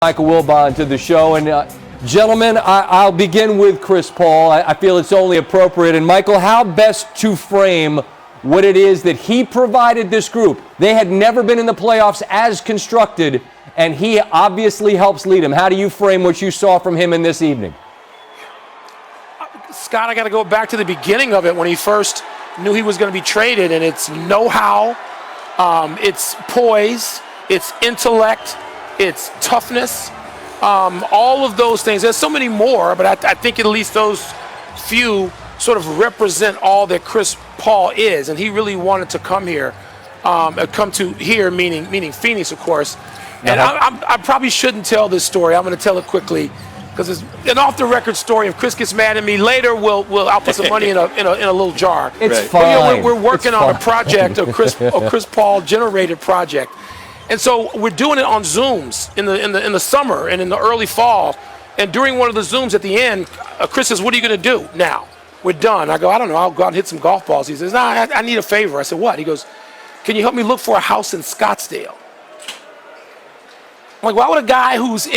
Michael Wilbon to the show. And gentlemen, I'll begin with Chris Paul. I feel it's only appropriate. And Michael, how best to frame what it is that he provided this group? They had never been in the playoffs as constructed, and he obviously helps lead them. How do you frame what you saw from him in this evening? Scott, I got to go back to the beginning of it when he first knew he was going to be traded, and it's know-how, it's poise, it's intellect, it's toughness, all of those things. There's so many more, but I think at least those few sort of represent all that Chris Paul is, and he really wanted to come here, meaning Phoenix, of course. And I probably shouldn't tell this story. I'm going to tell it quickly because it's an off-the-record story. If Chris gets mad at me later, I'll put some money in a little jar. It's right. fine. But, we're working on a project, a Chris Paul generated project. And so we're doing it on Zooms in the summer and in the early fall. And during one of the Zooms at the end, Chris says, "What are you going to do now? We're done." I go, "I don't know. I'll go out and hit some golf balls." He says, "No, I need a favor." I said, "What?" He goes, "Can you help me look for a house in Scottsdale?" I'm like, why would a guy who's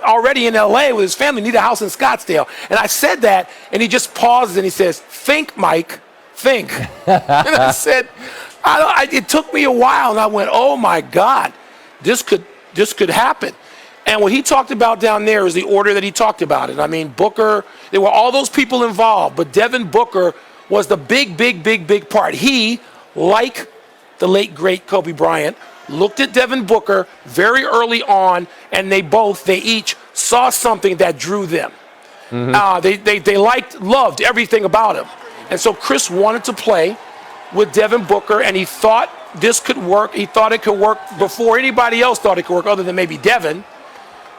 already in L.A. with his family need a house in Scottsdale? And I said that, and he just pauses and he says, "Think, Mike, think." And I said, it took me a while, and I went, "Oh my God, this could happen." And what he talked about down there is the order that he talked about it. I mean, Booker, there were all those people involved, but Devin Booker was the big part. He, like the late, great Kobe Bryant, looked at Devin Booker very early on, and they each saw something that drew them. Mm-hmm. They loved everything about him. And so Chris wanted to play with Devin Booker, and he thought this could work. He thought it could work before anybody else thought it could work, other than maybe Devin.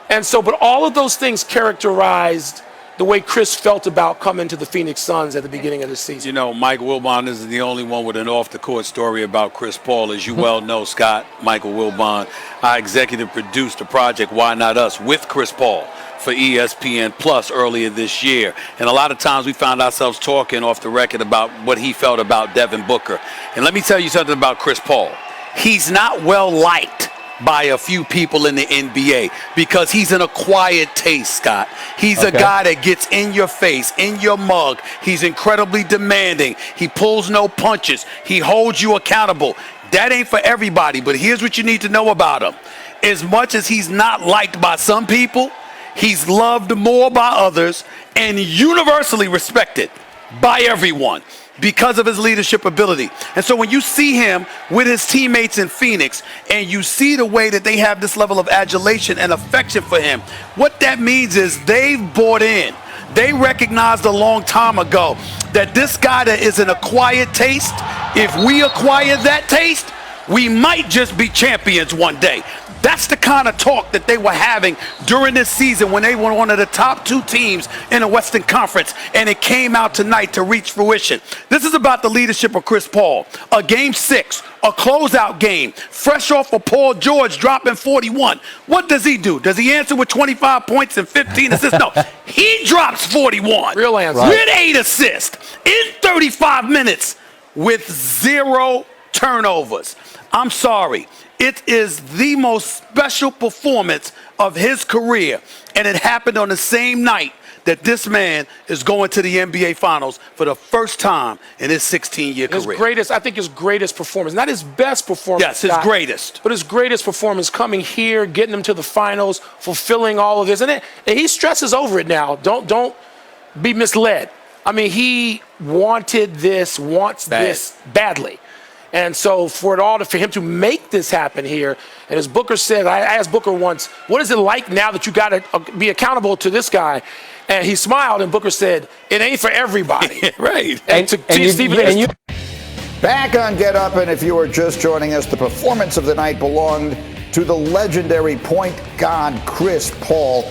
And so, but all of those things characterized the way Chris felt about coming to the Phoenix Suns at the beginning of the season. You know, Mike Wilbon isn't the only one with an off-the-court story about Chris Paul. As you well know, Scott, Michael Wilbon, I executive produced a project, Why Not Us, with Chris Paul for ESPN Plus earlier this year. And a lot of times we found ourselves talking off the record about what he felt about Devin Booker. And let me tell you something about Chris Paul. He's not well liked by a few people in the NBA because he's an acquired taste, Scott. He's a guy that gets in your face, in your mug. He's incredibly demanding. He pulls no punches. He holds you accountable. That ain't for everybody, but here's what you need to know about him. As much as he's not liked by some people, he's loved more by others and universally respected by everyone because of his leadership ability. And so when you see him with his teammates in Phoenix and you see the way that they have this level of adulation and affection for him, what that means is they've bought in. They recognized a long time ago that this guy that is an acquired taste, if we acquire that taste, we might just be champions one day. That's the kind of talk that they were having during this season when they were one of the top two teams in the Western Conference, and it came out tonight to reach fruition. This is about the leadership of Chris Paul. A game 6, a closeout game, fresh off of Paul George dropping 41. What does he do? Does he answer with 25 points and 15 assists? No, he drops 41. Real answer. With 8 assists in 35 minutes with 0 turnovers. I'm sorry. It is the most special performance of his career, and it happened on the same night that this man is going to the NBA Finals for the first time in his 16-year career. I think his greatest performance, not his best performance. Yes, his greatest. But his greatest performance coming here, getting him to the finals, fulfilling all of this. And he stresses over it now. Don't be misled. I mean, he wants this badly. And so for him to make this happen here, and as Booker said, I asked Booker once, what is it like now that you got to be accountable to this guy? And he smiled, and Booker said, it ain't for everybody. Right. Back on Get Up, and if you are just joining us, the performance of the night belonged to the legendary point guard Chris Paul,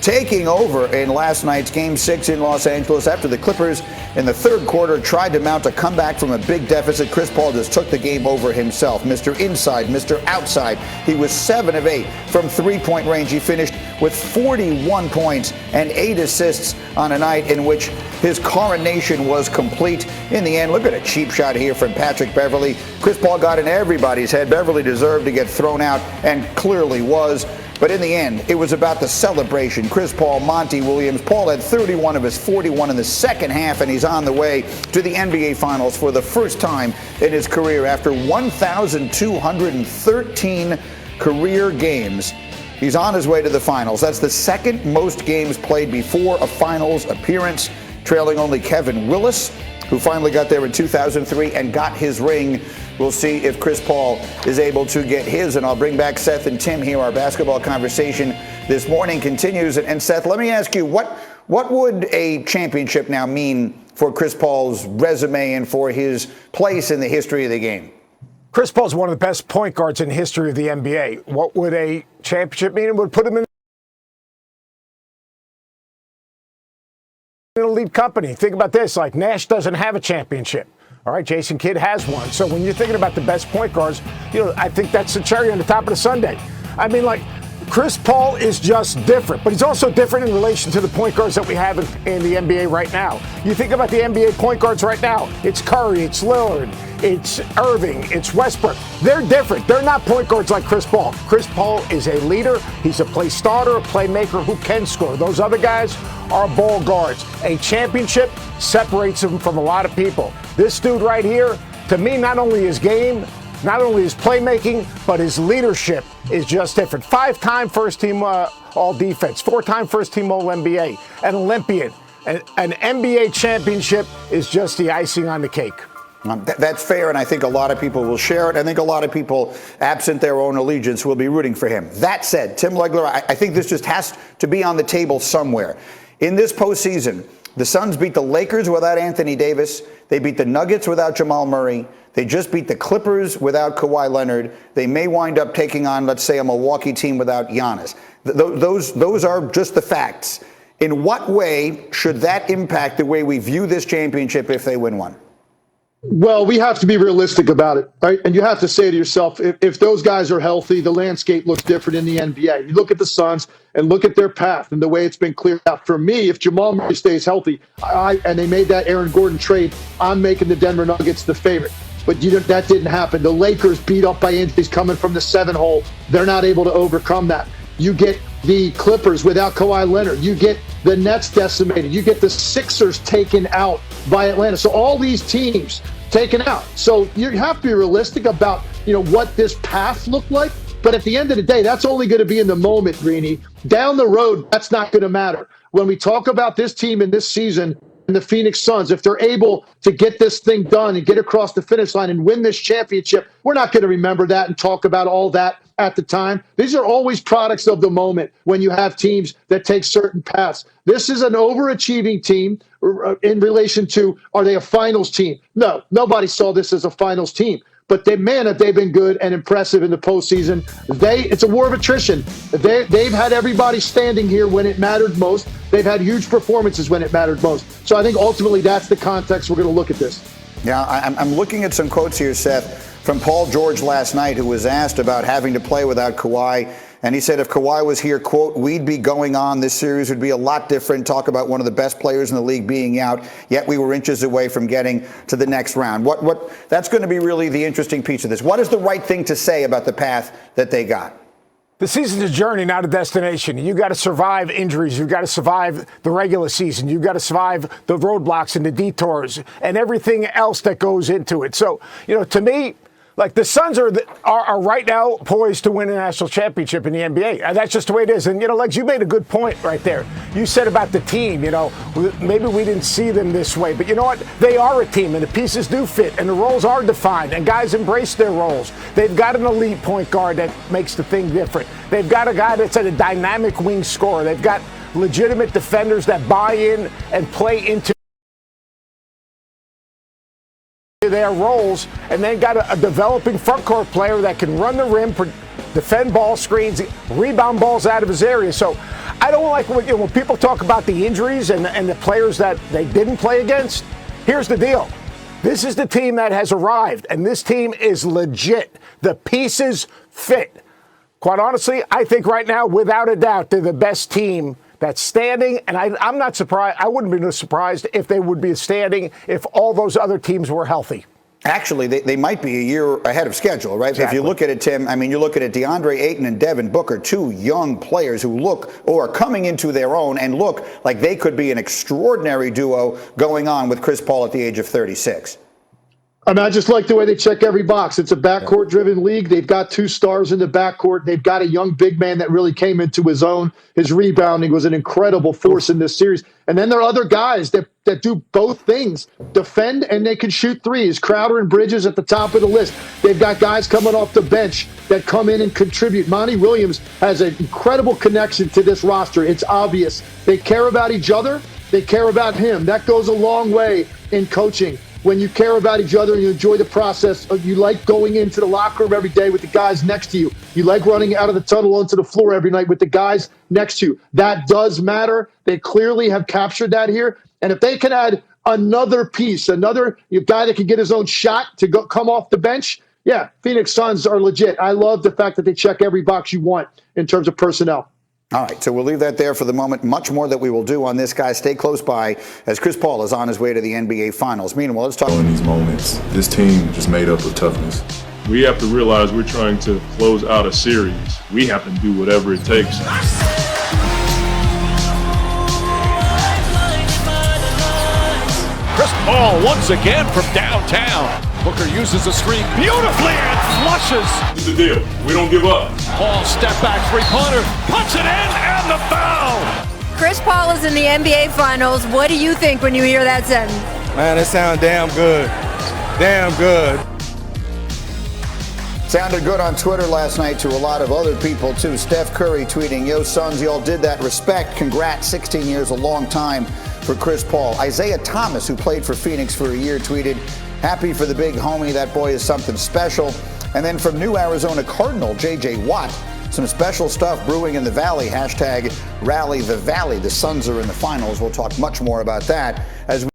taking over in last night's Game 6 in Los Angeles after the Clippers in the third quarter tried to mount a comeback from a big deficit. Chris Paul just took the game over himself. Mr. Inside, Mr. Outside. He was 7 of 8 from three-point range. He finished with 41 points and 8 assists on a night in which his coronation was complete. In the end, look at a cheap shot here from Patrick Beverley. Chris Paul got in everybody's head. Beverley deserved to get thrown out and clearly was. But in the end, it was about the celebration. Chris Paul, Monty Williams. Paul had 31 of his 41 in the second half, and he's on the way to the NBA Finals for the first time in his career after 1,213 career games. He's on his way to the Finals. That's the second most games played before a Finals appearance, trailing only Kevin Willis, who finally got there in 2003 and got his ring. We'll see if Chris Paul is able to get his. And I'll bring back Seth and Tim here. Our basketball conversation this morning continues. And Seth, let me ask you, what would a championship now mean for Chris Paul's resume and for his place in the history of the game? Chris Paul's one of the best point guards in the history of the NBA. What would a championship mean? It would put him in an elite company. Think about this, like Nash doesn't have a championship. All right, Jason Kidd has one. So when you're thinking about the best point guards, I think that's the cherry on the top of the sundae. I mean, like, Chris Paul is just different, but he's also different in relation to the point guards that we have in the NBA right now. You think about the NBA point guards right now, it's Curry, it's Lillard, it's Irving, it's Westbrook. They're different. They're not point guards like Chris Paul. Chris Paul is a leader. He's a play starter, a playmaker who can score. Those other guys are ball guards. A championship separates him from a lot of people. This dude right here, to me, not only his game, not only his playmaking, but his leadership is just different. 5-time first-team All-Defense, 4-time first-team All-NBA, an Olympian. An NBA championship is just the icing on the cake. That's fair, and I think a lot of people will share it. I think a lot of people, absent their own allegiance, will be rooting for him. That said, Tim Legler, I think this just has to be on the table somewhere. In this postseason, the Suns beat the Lakers without Anthony Davis. They beat the Nuggets without Jamal Murray. They just beat the Clippers without Kawhi Leonard. They may wind up taking on, let's say, a Milwaukee team without Giannis. Those are just the facts. In what way should that impact the way we view this championship if they win one? Well, we have to be realistic about it, right? And you have to say to yourself, if those guys are healthy, the landscape looks different in the NBA. You look at the Suns and look at their path and the way it's been cleared out. For me, if Jamal Murray stays healthy, and they made that Aaron Gordon trade, I'm making the Denver Nuggets the favorite. But that didn't happen. The Lakers beat up by injuries coming from the 7-hole. They're not able to overcome that. You get the Clippers without Kawhi Leonard. You get the Nets decimated. You get the Sixers taken out by Atlanta. So all these teams taken out. So you have to be realistic about, what this path looked like. But at the end of the day, that's only going to be in the moment, Greeny. Down the road, that's not going to matter. When we talk about this team in this season and the Phoenix Suns, if they're able to get this thing done and get across the finish line and win this championship, we're not going to remember that and talk about all that at the time. These are always products of the moment when you have teams that take certain paths. This is an overachieving team in relation to, are they a finals team? No, nobody saw this as a finals team. But they've been good and impressive in the postseason. It's a war of attrition. They've had everybody standing here when it mattered most. They've had huge performances when it mattered most. So I think ultimately that's the context we're going to look at this. Yeah, I'm looking at some quotes here, Seth, from Paul George last night, who was asked about having to play without Kawhi. And he said if Kawhi was here, quote, we'd be going on. This series would be a lot different. Talk about one of the best players in the league being out, yet we were inches away from getting to the next round. That's going to be really the interesting piece of this. What is the right thing to say about the path that they got? The season's a journey, not a destination. You got to survive injuries. You've got to survive the regular season. You've got to survive the roadblocks and the detours and everything else that goes into it. So, to me, like, the Suns are right now poised to win a national championship in the NBA. And that's just the way it is. And, Legs, you made a good point right there. You said about the team, maybe we didn't see them this way. But you know what? They are a team, and the pieces do fit, and the roles are defined, and guys embrace their roles. They've got an elite point guard that makes the thing different. They've got a guy that's a dynamic wing scorer. They've got legitimate defenders that buy in and play into their roles, and then got a developing front court player that can run the rim, defend ball screens, rebound balls out of his area. So I don't like when people talk about the injuries and the players that they didn't play against. Here's the deal. This is the team that has arrived, and this team is legit. The pieces fit. Quite honestly, I think right now, without a doubt, they're the best team that's standing, and I'm not surprised. I wouldn't be surprised if they would be standing if all those other teams were healthy. Actually, they might be a year ahead of schedule, right? Exactly. If you look at it, Tim, I mean, you look at it, DeAndre Ayton and Devin Booker, two young players who look or are coming into their own and look like they could be an extraordinary duo going on with Chris Paul at the age of 36. I mean, I just like the way they check every box. It's a backcourt-driven league. They've got two stars in the backcourt. They've got a young big man that really came into his own. His rebounding was an incredible force in this series. And then there are other guys that do both things, defend and they can shoot threes. Crowder and Bridges at the top of the list. They've got guys coming off the bench that come in and contribute. Monty Williams has an incredible connection to this roster. It's obvious. They care about each other. They care about him. That goes a long way in coaching. When you care about each other and you enjoy the process, you like going into the locker room every day with the guys next to you. You like running out of the tunnel onto the floor every night with the guys next to you. That does matter. They clearly have captured that here. And if they can add another piece, another guy that can get his own shot to come off the bench, yeah, Phoenix Suns are legit. I love the fact that they check every box you want in terms of personnel. All right, so we'll leave that there for the moment. Much more that we will do on this, guys. Stay close by as Chris Paul is on his way to the NBA Finals. Meanwhile, let's talk. In these moments, this team is made up of toughness. We have to realize we're trying to close out a series. We have to do whatever it takes. Chris Paul once again from downtown. Booker uses the screen beautifully and flushes. This is the deal. We don't give up. Paul step back three-pointer, puts it in, and the foul. Chris Paul is in the NBA Finals. What do you think when you hear that sentence? Man, it sounds damn good. Damn good. Sounded good on Twitter last night to a lot of other people, too. Steph Curry tweeting, "Yo, Suns, y'all did that. Respect. Congrats. 16 years, a long time for Chris Paul." Isaiah Thomas, who played for Phoenix for a year, tweeted, "Happy for the big homie. That boy is something special." And then from New Arizona Cardinal, J.J. Watt, some special stuff brewing in the Valley. Hashtag Rally the Valley. The Suns are in the finals. We'll talk much more about that as we